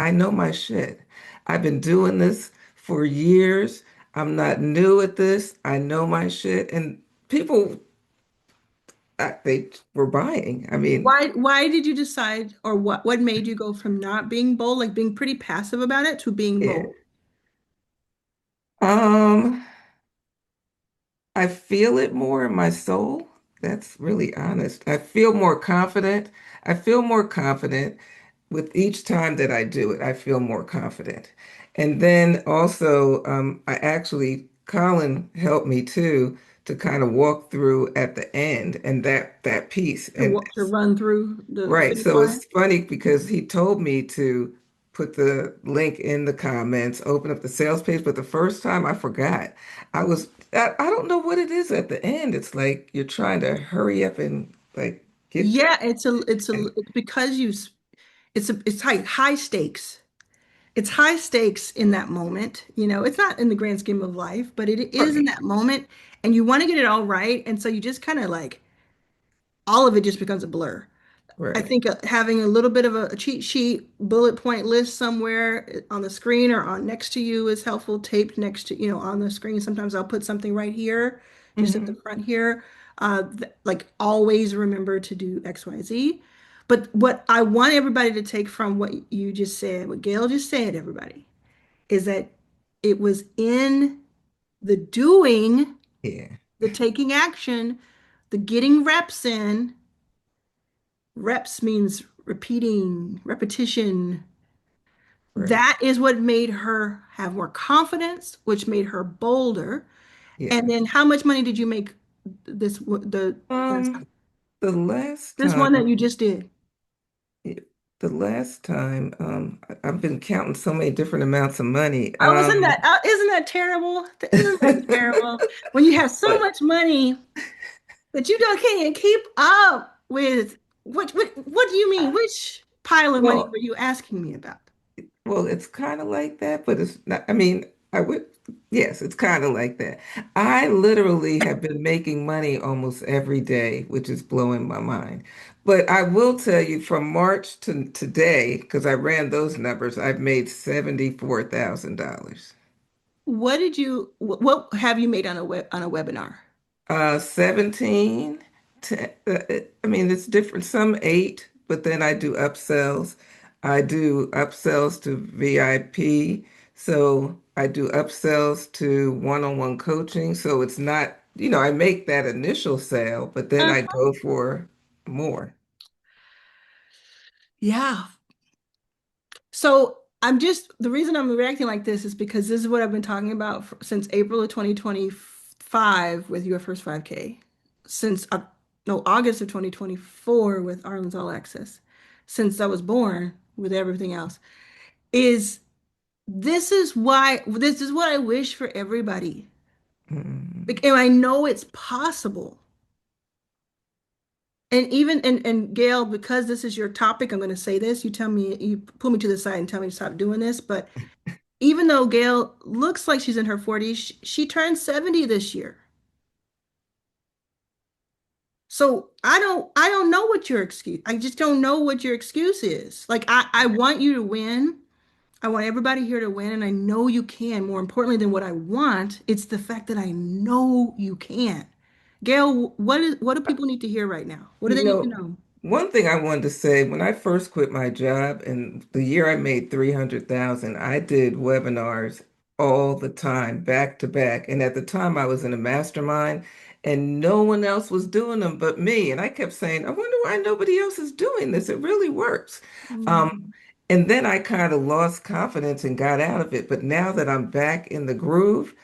I know my shit. I've been doing this for years. I'm not new at this. I know my shit. And people, they were buying. I mean, Why did you decide, or what made you go from not being bold, like being pretty passive about it, to being yeah. bold? Um, I feel it more in my soul. That's really honest. I feel more confident. I feel more confident with each time that I do it. I feel more confident. And then also, I actually, Colin helped me too to kind of walk through at the end and that piece. And To run through the right. finish So line? it's funny because he told me to put the link in the comments, open up the sales page, but the first time I forgot. I don't know what it is at the end. It's like you're trying to hurry up and like get to Yeah, it's because it's high stakes. It's high stakes in that moment. It's not in the grand scheme of life, but it is in right, that moment, and you want to get it all right, and so you just kind of like all of it just becomes a blur. I right. think having a little bit of a cheat sheet, bullet point list somewhere on the screen or on next to you is helpful. Taped next to, on the screen. Sometimes I'll put something right here, just at the Hmm. front here. Like always remember to do X, Y, Z. But what I want everybody to take from what you just said, what Gail just said, everybody, is that it was in the doing, Yeah, the taking action, the getting reps in. Reps means repeating, repetition. right. That is what made her have more confidence, which made her bolder. And Yeah. then how much money did you make the last time? Um, the last This one that time, you just did. the last time, I've been counting so many different amounts of money. Oh, isn't that terrible? Isn't that terrible? When you have so But much money that you don't can't even keep up with what do you mean? Which pile of money were well, you asking me about? well, it's kind of like that, but it's not. I mean, I would, yes, it's kind of like that. I literally have been making money almost every day, which is blowing my mind. But I will tell you from March to today, because I ran those numbers, I've made $74,000. What have you made on a webinar? 17, 10, I mean, it's different. Some eight, but then I do upsells. I do upsells to VIP. So I do upsells to one-on-one coaching. So it's not, I make that initial sale, but then I go for more. Yeah. So the reason I'm reacting like this is because this is what I've been talking about since April of 2025 with your first 5K, since no, August of 2024 with Arlen's All Access, since I was born with everything else, is this is what I wish for everybody. Mm, And I know it's possible. And even and Gail, because this is your topic, I'm going to say this. You pull me to the side and tell me to stop doing this. But even though Gail looks like she's in her 40s, she turned 70 this year. So I don't know what your excuse. I just don't know what your excuse is. Like I want you to win. I want everybody here to win, and I know you can. More importantly than what I want, it's the fact that I know you can. Gail, what do people need to hear right now? What do You they need to know, know? one thing I wanted to say, when I first quit my job and the year I made 300,000, I did webinars all the time, back to back. And at the time I was in a mastermind and no one else was doing them but me. And I kept saying, I wonder why nobody else is doing this. It really works. Um, Mhm. and then I kind of lost confidence and got out of it. But now that I'm back in the groove,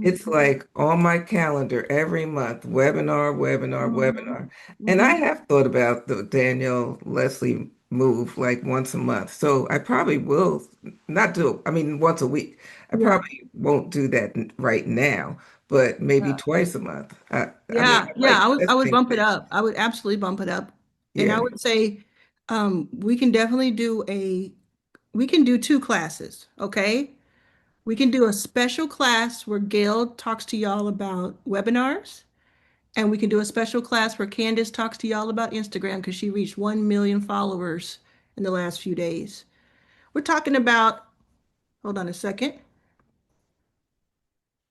it's Mhm. like on my calendar every month, webinar, webinar, Mhm. webinar. And I Mhm. have thought about the Danielle Leslie move like once a month. So I probably will not do it. I mean, once a week. I Yeah. probably won't do that right now, but maybe Yeah. twice a month. I mean, Yeah. I Yeah. like I would testing bump it things. up. I would absolutely bump it up. And I Yeah. would say we can definitely we can do two classes, okay? We can do a special class where Gail talks to y'all about webinars, and we can do a special class where Candace talks to y'all about Instagram because she reached 1 million followers in the last few days. We're talking about, hold on a second.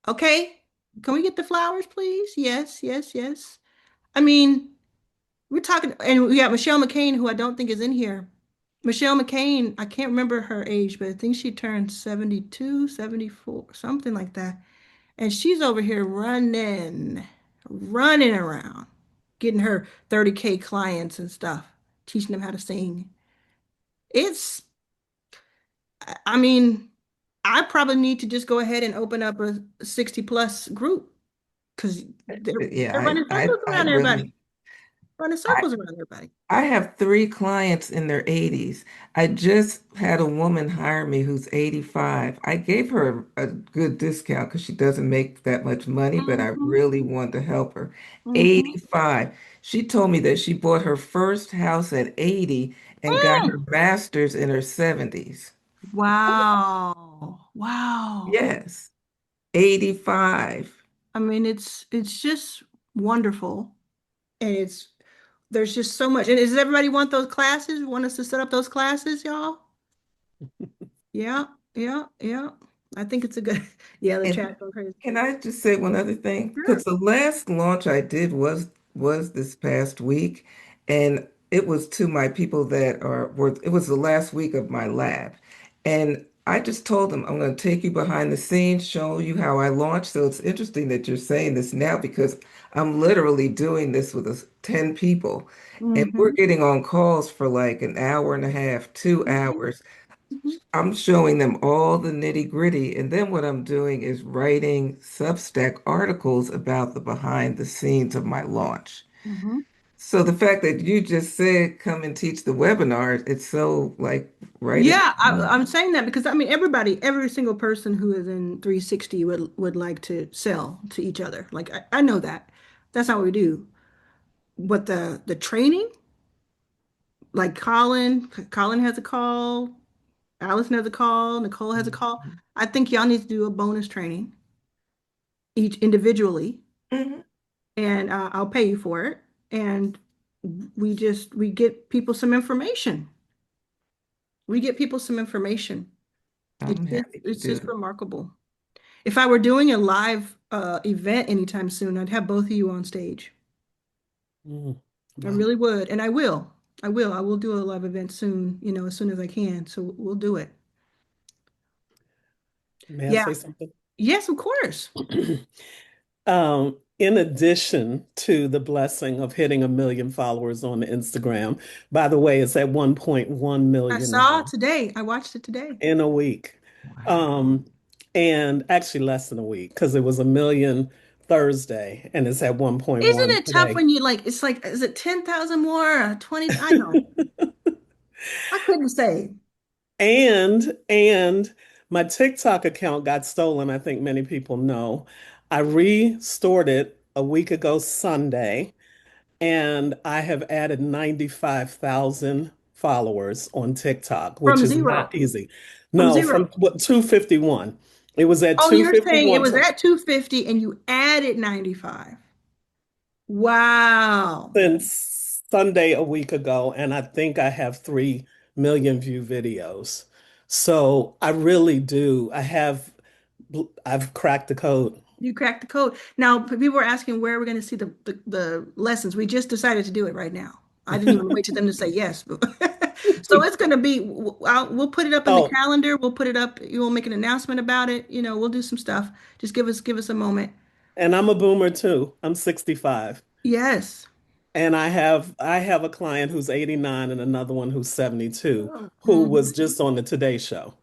Okay. Can we get the flowers, please? Yes, yes, yes. I mean, we're talking, and we got Michelle McCain, who I don't think is in here. Michelle McCain, I can't remember her age, but I think she turned 72, 74, something like that. And she's over here running around, getting her 30K clients and stuff, teaching them how to sing. It's, I mean, I probably need to just go ahead and open up a 60 plus group because Yeah, they're running circles I around everybody, really, running I, circles around everybody. I have three clients in their 80s. I just had a woman hire me who's 85. I gave her a good discount because she doesn't make that much money, but I Hmm. really want to help her. Hmm. 85. She told me that she bought her first house at 80 and got her Mm. master's in her 70s. Wow. Wow. Yes, 85. I mean, it's just wonderful. And it's there's just so much. And does everybody want those classes? Want us to set up those classes, y'all? Yeah, yeah, yeah. I think it's a good yeah, the And chat's going crazy. can I just say one other thing? Sure. Because the last launch I did was this past week, and it was to my people that were it was the last week of my lab. And I just told them I'm going to take you behind the scenes, show you how I launched. So it's interesting that you're saying this now because I'm literally doing this with 10 people. And we're Mm-hmm. getting on calls for like an hour and a half, two Hmm. hours. Hmm. I'm showing them all the nitty gritty. And then what I'm doing is writing Substack articles about the behind the scenes of my launch. Hmm. So the fact that you just said come and teach the webinar, it's so like right in. Yeah, I'm saying that because I mean everybody, every single person who is in 360 would like to sell to each other. Like I know that. That's how we do. But the training, like Colin has a call, Allison has a call, Nicole has a call. I think y'all need to do a bonus training each individually, Mhm. and I'll pay you for it. And we get people some information. We get people some information. I'm happy to It's do just it. remarkable. If I were doing a live event anytime soon, I'd have both of you on stage. Mm, I wow. really would, and I will. I will. I will do a live event soon, as soon as I can. So we'll do it. May I Yeah. say something? Yes, of course. In addition to the blessing of hitting 1 million followers on Instagram, by the way, it's at 1.1 I million saw it now today. I watched it today. in a week. Wow. Um, and actually less than a week because it was 1 million Thursday and it's at Isn't 1.1 it tough today. when it's like, is it 10,000 more or 20? I don't. I couldn't say. And my TikTok account got stolen, I think many people know. I restored it a week ago Sunday, and I have added 95,000 followers on TikTok, which From is not zero. easy. From No, zero. from what 251. It was at Oh, you're saying it 251 was at 250 and you added 95. Wow. since Sunday a week ago, and I think I have 3 million view videos. So I really do. I've cracked the code. You cracked the code. Now, people were asking where we're going to see the lessons. We just decided to do it right now. I didn't even wait for them to say yes. So it's going to be, we'll put it up in the Oh, calendar. We'll put it up. You will make an announcement about it. We'll do some stuff. Just give us a moment. and I'm a boomer too. I'm 65. Yes. And I have a client who's 89 and another one who's 72 Oh. who was Mm-hmm. just on the Today Show.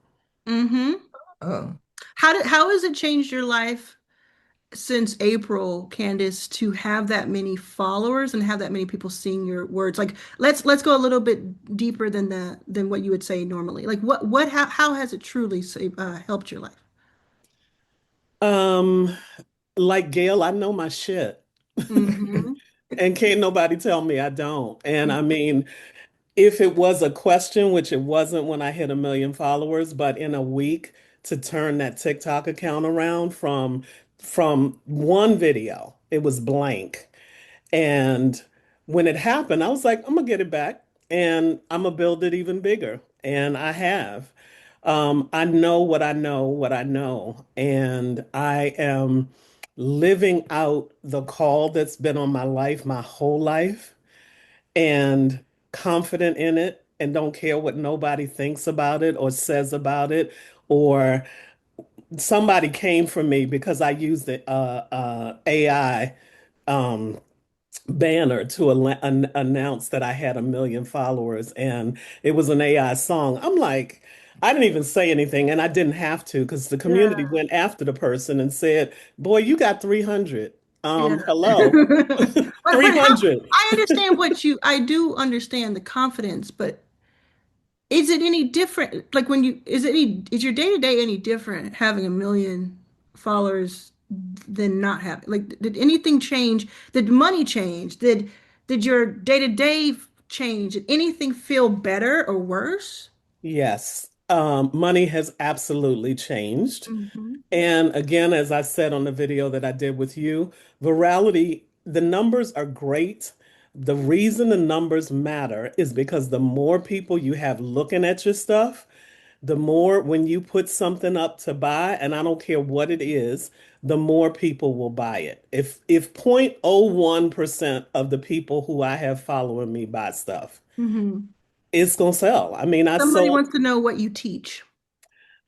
Mm-hmm. Oh, How has it changed your life since April, Candace, to have that many followers and have that many people seeing your words? Like, let's go a little bit deeper than what you would say normally. Like, how has it truly helped your life? Um, like Gail, I know my shit. Mm-hmm. And can't nobody tell me I don't. And I mean, if it was a question, which it wasn't when I hit 1 million followers, but in a week to turn that TikTok account around from one video, it was blank. And when it happened, I was like, I'm gonna get it back and I'm gonna build it even bigger. And I have. I know what I know, what I know, and I am living out the call that's been on my life my whole life and confident in it and don't care what nobody thinks about it or says about it or somebody came for me because I used the AI um, banner to announce that I had 1 million followers and it was an AI song. I'm like, I didn't even say anything and I didn't have to because the community Yeah. went after the person and said, "Boy, you got 300." Yeah. Hello. But how 300. I understand I do understand the confidence, but is it any different? Like is your day to day any different having 1 million followers than not having? Like, did anything change? Did money change? Did your day to day change? Did anything feel better or worse? Yes. Money has absolutely changed. Hmm. And again, as I said on the video that I did with you, virality, the numbers are great. The reason the numbers matter is because the more people you have looking at your stuff, the more when you put something up to buy, and I don't care what it is, the more people will buy it. If 0.01% of the people who I have following me buy stuff, Hmm. it's gonna sell. I mean, I Somebody sold wants to know what you teach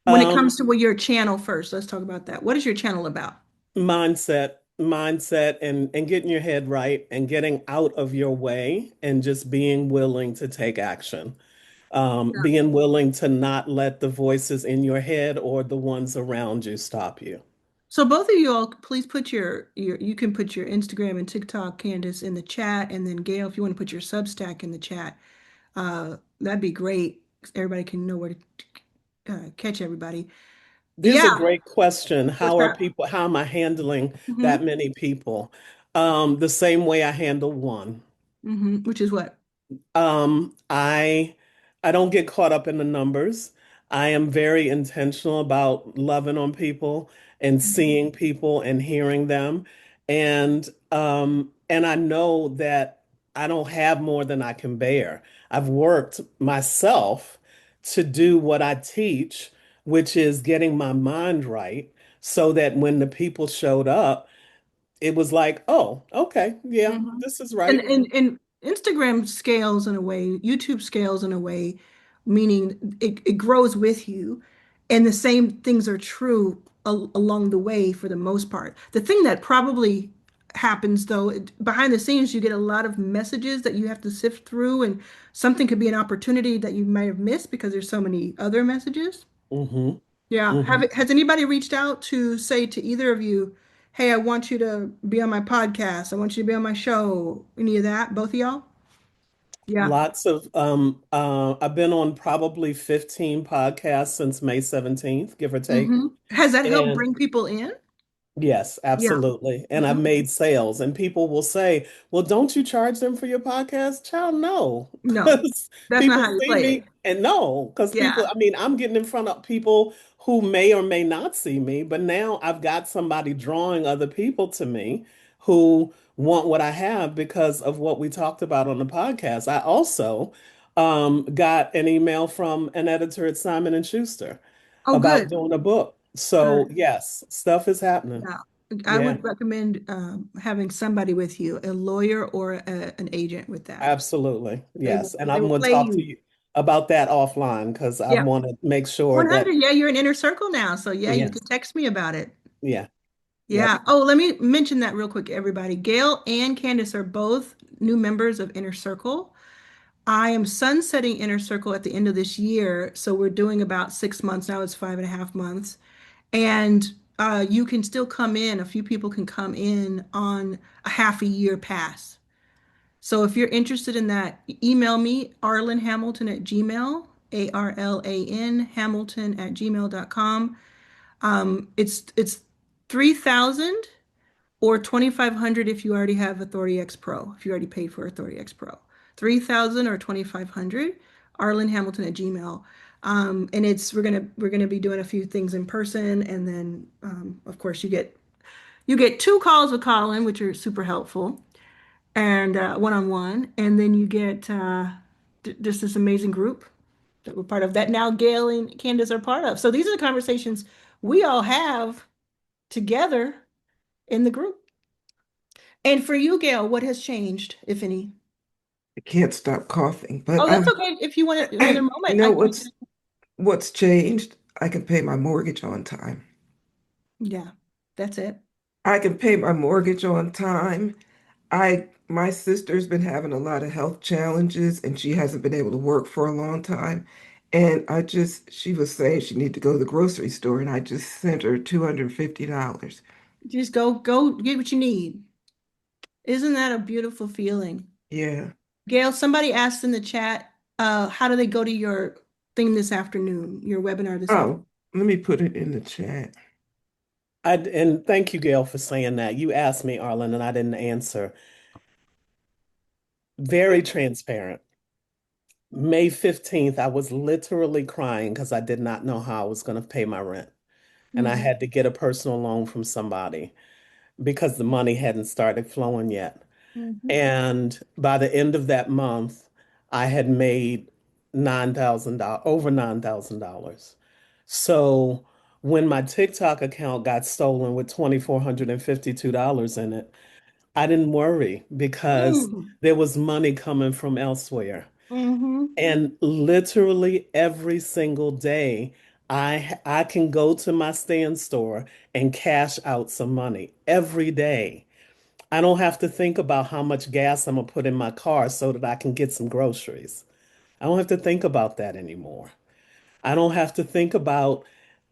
when it um comes to your channel first. Let's talk about that. What is your channel about? mindset and getting your head right and getting out of your way and just being willing to take action. Being willing to not let the voices in your head or the ones around you stop you. So both of you all, please put you can put your Instagram and TikTok, Candace, in the chat, and then Gail, if you want to put your Substack in the chat, that'd be great. Everybody can know where to catch everybody. There's Yeah, a great question. what's that? How am I handling Hmm. that many people? The same way I handle one. Hmm. Which is what? Um, I I don't get caught up in the numbers. I am very intentional about loving on people and Mhm. seeing people and hearing them. And I know that I don't have more than I can bear. I've worked myself to do what I teach, which is getting my mind right so that when the people showed up, it was like, oh, okay, yeah, Hmm. this is And, right. and Instagram scales in a way, YouTube scales in a way, meaning it grows with you, and the same things are true along the way for the most part. The thing that probably happens though, behind the scenes, you get a lot of messages that you have to sift through, and something could be an opportunity that you might have missed because there's so many other messages. Hmm. Yeah. Hmm. Has anybody reached out to say to either of you, hey, I want you to be on my podcast. I want you to be on my show. Any of that? Both of y'all? Yeah. Lots of I've been on probably 15 podcasts since May 17th, give or take. Hmm. Has that helped And bring people in? yes, Yeah. absolutely. And I've Hmm. made sales, and people will say, "Well, don't you charge them for your podcast?" Child, no, No, because that's not people how you see play it. me, and no, because people, Yeah. I mean, I'm getting in front of people who may or may not see me, but now I've got somebody drawing other people to me who want what I have because of what we talked about on the podcast. I also got an email from an editor at Simon and Schuster Oh, about good. doing a book. So Good. yes, stuff is happening. Yeah. I Yeah, would recommend having somebody with you, a lawyer or an agent with that. absolutely. They Yes. And they I'm will going to play talk to you. you about that offline because I Yeah. want to make sure that, 100. Yeah, you're in inner circle now. So yeah, you can yes. text me about it. Yeah. Yeah. Yep. Oh, let me mention that real quick, everybody. Gail and Candace are both new members of Inner Circle. I am sunsetting Inner Circle at the end of this year. So we're doing about 6 months now. It's 5.5 months. And you can still come in. A few people can come in on a half a year pass. So if you're interested in that, email me, Arlan Hamilton at Gmail, Arlan Hamilton at gmail.com. It's 3,000 or 2,500 if you already have Authority X Pro, if you already paid for Authority X Pro. 3,000 or 2,500, Arlan Hamilton at Gmail. And we're gonna be doing a few things in person, and then of course you get two calls with Colin, which are super helpful, and one-on-one, and then you get just this amazing group. that we're part of, that now Gail and Candace are part of. So these are the conversations we all have together in the group. And for you, Gail, what has changed, if any? I can't stop coughing, but Oh, that's okay. If you want another you moment, know we can. what's changed? I can pay my mortgage on time. Yeah, that's it. I can pay my mortgage on time. My sister's been having a lot of health challenges and she hasn't been able to work for a long time. And she was saying she needed to go to the grocery store and I just sent her $250. Just go get what you need. Isn't that a beautiful feeling? Yeah. Gail, somebody asked in the chat, how do they go to your thing this afternoon, your webinar this afternoon? Oh, let me put it in the chat. And thank you, Gail, for saying that. You asked me, Arlen, and I didn't answer. Very transparent. May 15th, I was literally crying because I did not know how I was going to pay my rent. And I Mhm. had to get a personal loan from somebody because the money hadn't started flowing yet. Mhm. And by the end of that month, I had made $9,000, over $9,000. So when my TikTok account got stolen with $2,452 in it, I didn't worry because Mm. there was money coming from elsewhere. Mhm. And literally every single day, I can go to my stand store and cash out some money every day. I don't have to think about how much gas I'm gonna put in my car so that I can get some groceries. I don't have to think about that anymore. I don't have to think about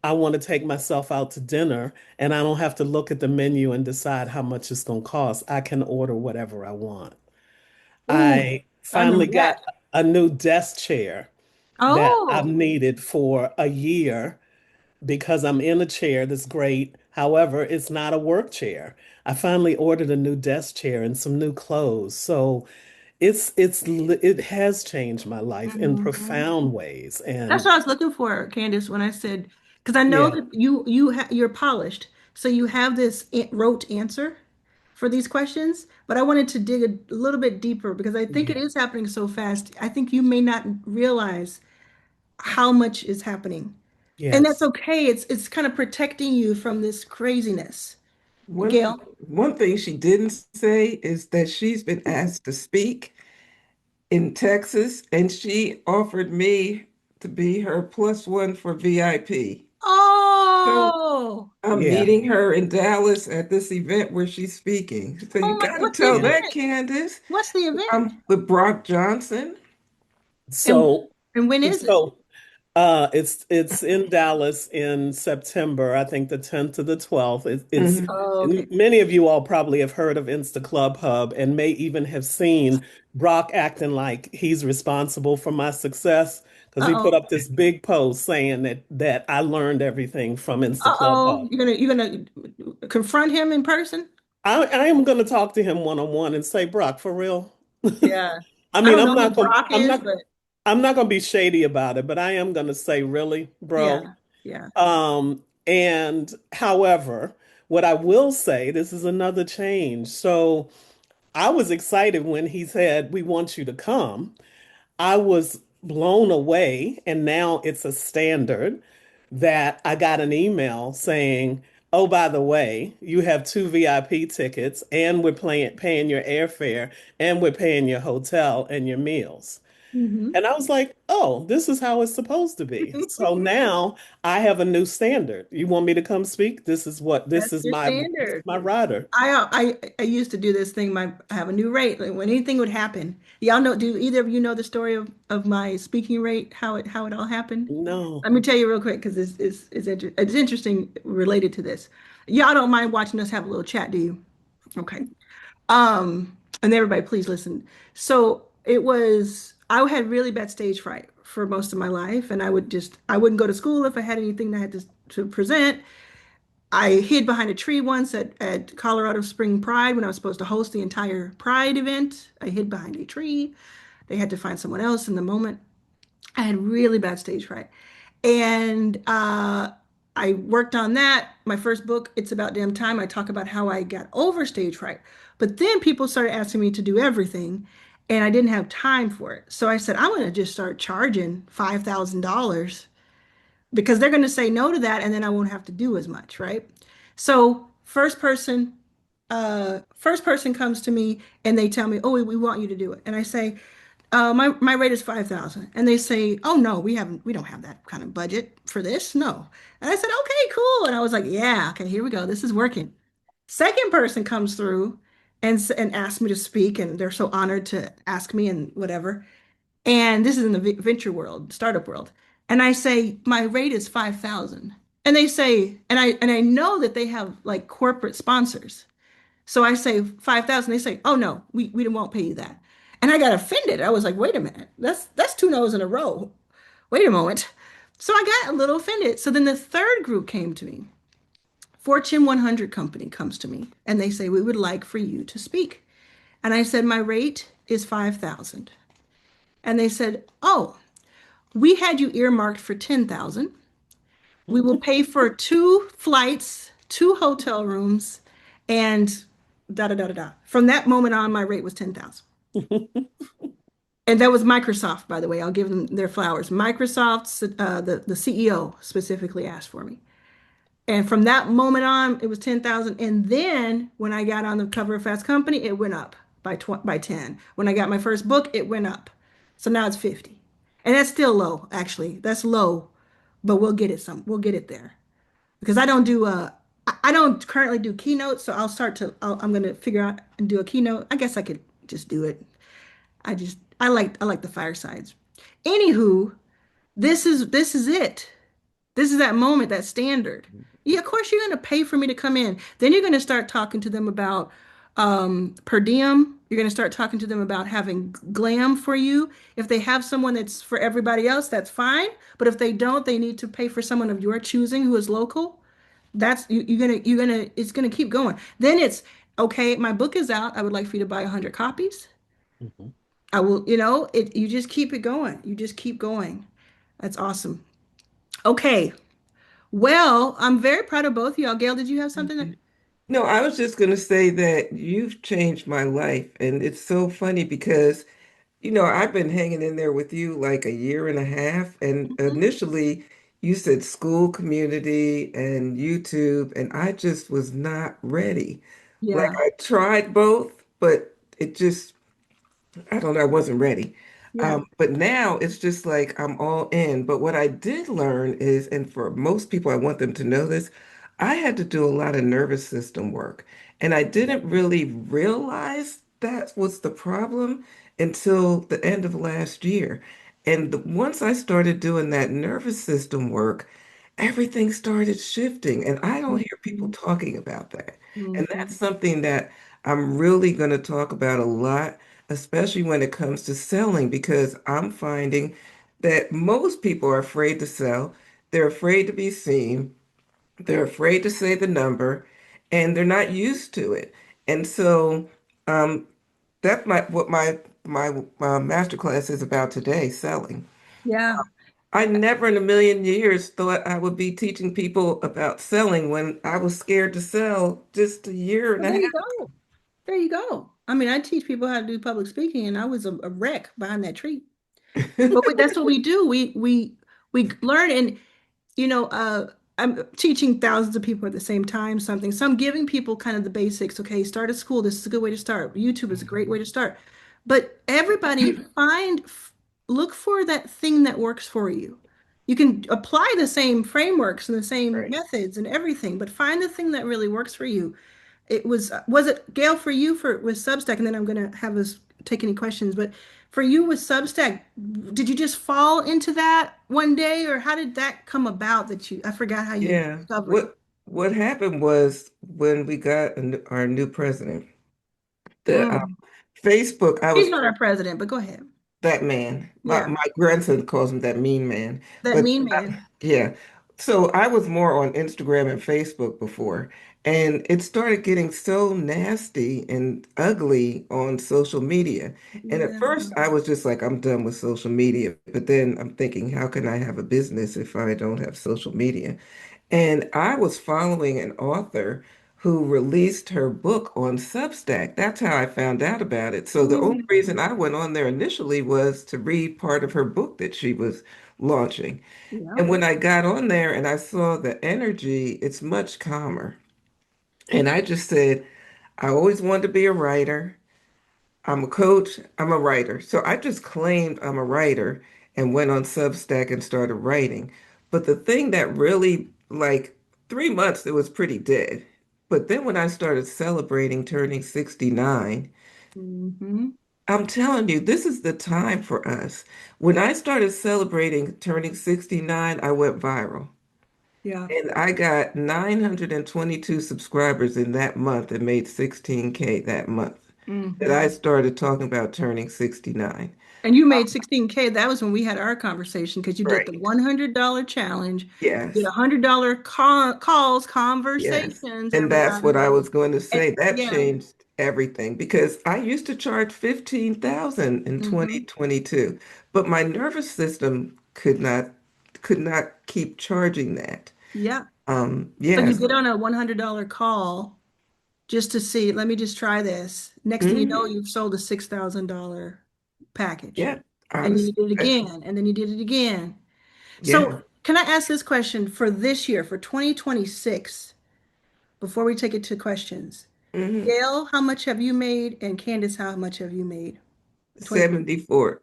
I want to take myself out to dinner and I don't have to look at the menu and decide how much it's going to cost. I can order whatever I want. Ooh, I I finally remember got that. a new desk chair that I've Oh, needed for a year because I'm in a chair that's great. However, it's not a work chair. I finally ordered a new desk chair and some new clothes. So it has changed my life in mhm. profound ways. That's And what I was looking for, Candace, when I said, because I know yeah, that you're polished, so you have this rote answer for these questions. But I wanted to dig a little bit deeper because I think it yeah, is happening so fast. I think you may not realize how much is happening, and that's yes, okay. It's kind of protecting you from this craziness. One Gail. one thing she didn't say is that she's been asked to speak in Texas, and she offered me to be her plus one for VIP. So Oh, I'm yeah. meeting her in Dallas at this event where she's speaking. She said, "You oh my! got to What's the tell Yeah. that, event? Candace." What's the event? I'm with Brock Johnson. And So, and when is it? so it's in Dallas in September, I think the 10th to the 12th. Mhm. Oh, okay. And many of you all probably have heard of Insta Club Hub and may even have seen Brock acting like he's responsible for my success because he put Uh-oh. up this big post saying that I learned everything from Insta Club Uh-oh. Hub. You're gonna confront him in person? I am going to talk to him one on one and say, Brock, for real. Yeah. I I mean, don't know who Brock is, but I'm not gonna be shady about it, but I am gonna say, really, bro. yeah, yeah. And however, what I will say, this is another change. So I was excited when he said, we want you to come. I was blown away, and now it's a standard that I got an email saying, "Oh, by the way, you have two VIP tickets, and paying your airfare, and we're paying your hotel and your meals." Hmm. And I was like, "Oh, this is how it's supposed to be." So now I have a new standard. You want me to come speak? That's your This is standard. my rider. I used to do this thing. I have a new rate. Like when anything would happen, y'all know. Do either of you know the story of my speaking rate? How it all happened? No, Let me tell you real quick because it's interesting related to this. Y'all don't mind watching us have a little chat, do you? Okay. And everybody, please listen. So it was, I had really bad stage fright for most of my life, and I wouldn't go to school if I had anything that I had to present. I hid behind a tree once at Colorado Spring Pride when I was supposed to host the entire Pride event. I hid behind a tree. They had to find someone else in the moment. I had really bad stage fright. And I worked on that. My first book, It's About Damn Time, I talk about how I got over stage fright. But then people started asking me to do everything. and I didn't have time for it. So I said, I'm going to just start charging $5,000 because they're going to say no to that and then I won't have to do as much, right? So first person comes to me and they tell me, "Oh, we want you to do it." And I say, my rate is 5,000. And they say, "Oh no, we don't have that kind of budget for this." No. And I said, "Okay, cool." And I was like, "Yeah, okay, here we go. This is working." Second person comes through and asks me to speak, and they're so honored to ask me and whatever. And this is in the venture world, startup world. And I say, my rate is 5,000. And they say, and I know that they have like corporate sponsors. So I say 5,000. They say, "Oh no, we won't pay you that." And I got offended. I was like, "Wait a minute. That's two no's in a row. Wait a moment." So I got a little offended. So then the third group came to me. Fortune 100 company comes to me and they say, "We would like for you to speak." And I said, "My rate is 5,000." And they said, "Oh, we had you earmarked for 10,000. We will pay for two flights, two hotel rooms, and da da da da da." From that moment on, my rate was 10,000. And that was Microsoft, by the way. I'll give them their flowers. Microsoft's the CEO specifically asked for me. And from that moment on, it was 10,000. And then when I got on the cover of Fast Company, it went up by 10. When I got my first book, it went up. So now it's 50. And that's still low, actually. That's low, but we'll get it there. Because I don't currently do keynotes, so I'm gonna figure out and do a keynote. I guess I could just do it. I like the firesides. Anywho, this is it. This is that moment, that standard. Yeah, of course you're going to pay for me to come in. Then you're going to start talking to them about per diem. You're going to start talking to them about having glam for you. If they have someone that's for everybody else, that's fine. But if they don't, they need to pay for someone of your choosing who is local. You're gonna it's gonna keep going. Then it's okay. My book is out. I would like for you to buy 100 copies. Mhm. I will, you just keep it going. You just keep going. That's awesome. Okay. Well, I'm very proud of both of y'all. Gail, did you have Thank something that? you. No, I was just going to say that you've changed my life. And it's so funny because, I've been hanging in there with you like a year and a half. And Mhm. initially, you said school community and YouTube, and I just was not ready. Like Yeah. I tried both, but it just I don't know, I wasn't ready. Yeah. But now it's just like I'm all in. But what I did learn is, and for most people, I want them to know this, I had to do a lot of nervous system work. And I didn't really realize that was the problem until the end of last year. And once I started doing that nervous system work, everything started shifting. And I don't hear people Mhm. talking about that. And that's Mhm. something that I'm really going to talk about a lot, especially when it comes to selling, because I'm finding that most people are afraid to sell. They're afraid to be seen. They're afraid to say the number, and they're not used to it. And so um, that's what my master class is about today, selling. Yeah. I never in a million years thought I would be teaching people about selling when I was scared to sell just a year and Well, a there you half. go. There you go. I mean, I teach people how to do public speaking, and I was a wreck behind that tree. But that's what we do. We learn, and I'm teaching thousands of people at the same time something. So I'm giving people kind of the basics. Okay, start at school. This is a good way to start. YouTube is a great way to start. But everybody look for that thing that works for you. You can apply the same frameworks and the same Right. methods and everything, but find the thing that really works for you. Was it Gail for you for with Substack, and then I'm gonna have us take any questions, but for you with Substack, did you just fall into that one day, or how did that come about that I forgot how you Yeah. discovered it? What happened was when we got our new president, the Mm. Facebook, I He's was not our president, but go ahead. that man. My Yeah, my grandson calls him that mean man. that But mean man. yeah. So I was more on Instagram and Facebook before, and it started getting so nasty and ugly on social media. And at Yeah. first I was just like, I'm done with social media. But then I'm thinking, how can I have a business if I don't have social media? And I was following an author who released her book on Substack. That's how I found out about it. So the only Mm, reason I went on there initially was to read part of her book that she was launching. yeah. And when I got on there and I saw the energy, it's much calmer. And I just said, I always wanted to be a writer. I'm a coach, I'm a writer. So I just claimed I'm a writer and went on Substack and started writing. But the thing that really, like 3 months, it was pretty dead. But then when I started celebrating turning 69, Hmm. I'm telling you, this is the time for us. When I started celebrating turning 69, I went viral. Yeah. And I got 922 subscribers in that month and made 16K that month that Hmm. I started talking about turning 69. And you made 16K. That was when we had our conversation because you did the Right. $100 challenge. You did Yes. $100 calls, Yes. conversations, And that's what everybody. I was going to And say. That yeah. changed everything because I used to charge 15,000 in Hmm. 2022, but my nervous system could not keep charging that. Yeah. So you Yes. get on a $100 call just to see, let me just try this. Next thing you know, Hmm. you've sold a $6,000 package. Yeah. And then you Honestly. did it again, and then you did it again. So, Yeah. can I ask this question for this year, for 2026, before we take it to questions? Hmm. Gail, how much have you made? And Candace, how much have you made? 20.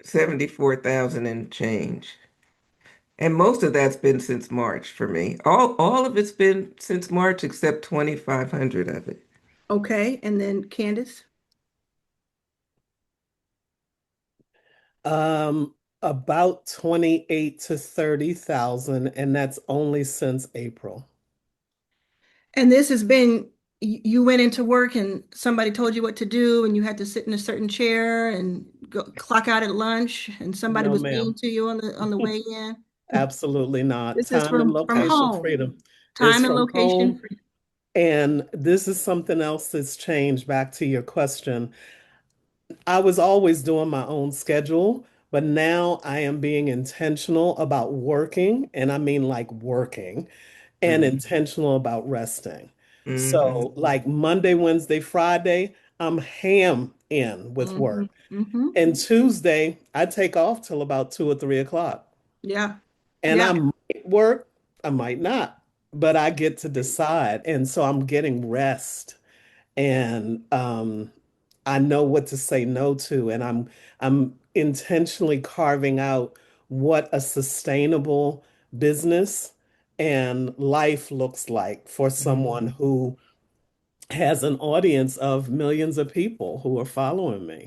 74,000 and change. And most of that's been since March for me. All of it's been since March except 2,500 of it. Okay, and then Candace. Um, about 28 to 30,000, and that's only since April. And this has been, you went into work and somebody told you what to do, and you had to sit in a certain chair and go clock out at lunch, and somebody No, was mean ma'am. to you on the way in. Absolutely not. This is Time and from location home. freedom is Time and from location home. free. And this is something else that's changed back to your question. I was always doing my own schedule, but now I am being intentional about working, and I mean like working, and Mm-hmm. intentional about resting. Mm-hmm. So, like Monday, Wednesday, Friday, I'm ham in with Hmm. work. Hmm. And Tuesday, I take off till about 2 or 3 o'clock. Yeah. And Yeah. I might work, I might not, but I get to decide. And so I'm getting rest. And I know what to say no to, and I'm intentionally carving out what a sustainable business and life looks like for someone Mm-hmm. who has an audience of millions of people who are following me.